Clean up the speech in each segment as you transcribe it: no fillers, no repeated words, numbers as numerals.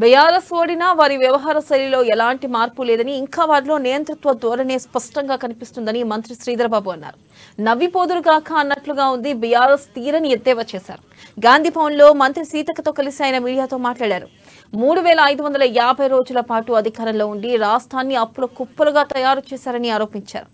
BRS ఓడినా వారి వ్యవహార శైలిలో ఎలాంటి మార్పు లేదని, ఇంకా వారిలో నియంతృత్వ ధోరణి స్పష్టంగా కనిపిస్తుందని మంత్రి శ్రీధర్బాబు అన్నారు. నవ్విపోదురుగాక అన్నట్లుగా ఉంది బీఆర్ఎస్ తీరని ఎద్దేవా చేశారు. గాంధీ భవన్లో మంత్రి సీతక్కతో కలిసి ఆయన మీడియాతో మాట్లాడారు. 3550 రోజుల పాటు అధికారంలో ఉండి రాష్ట్రాన్ని అప్పుల కుప్పలుగా తయారు చేశారని ఆరోపించారు.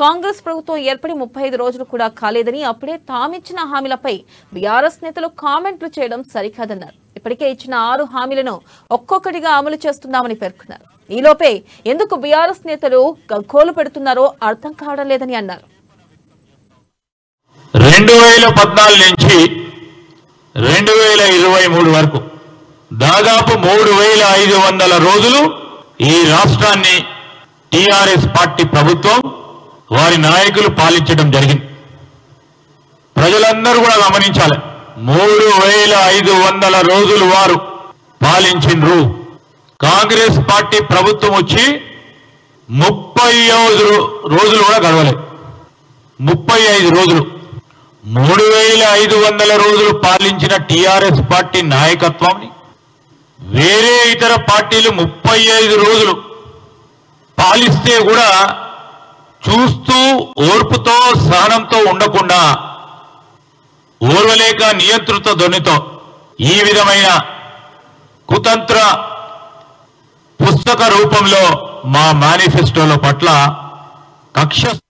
కాంగ్రెస్ ప్రభుత్వం ఏర్పడి 35 రోజులు కూడా కాలేదని, అప్పుడే తామిచ్చిన హామీలపై బీఆర్ఎస్ నేతలు కామెంట్లు చేయడం సరికాదన్నారు. ఇప్పటికే ఇచ్చిన 6 హామీలను ఒక్కొక్కటిగా అమలు చేస్తున్నామని పేర్కొన్నారు. ఈలోపే ఎందుకు బీఆర్ఎస్ నేతలు గగ్గోలు పెడుతున్నారో అర్థం కావడం లేదని అన్నారు. 2014 నుంచి 2023 వరకు దాదాపు 3500 రోజులు ఈ రాష్ట్రాన్ని టిఆర్ఎస్ పార్టీ ప్రభుత్వం వారి నాయకులు పాలించడం జరిగింది. ప్రజలందరూ కూడా గమనించాలి. 3500 రోజులు వారు పాలించిండ్రు. కాంగ్రెస్ పార్టీ ప్రభుత్వం వచ్చి 35 రోజులు కూడా గడవలేదు. 35 రోజులు 3500 రోజులు పాలించిన టిఆర్ఎస్ పార్టీ నాయకత్వాన్ని వేరే ఇతర పార్టీలు 35 రోజులు పాలిస్తే కూడా చూస్తూ ఓర్పుతో సహనంతో ఉండకుండా ఓర్వలేక నియంతృత్వ ధ్వనితో ఈ విధమైన కుతంత్ర పుస్తక రూపంలో మా మేనిఫెస్టోల పట్ల కక్ష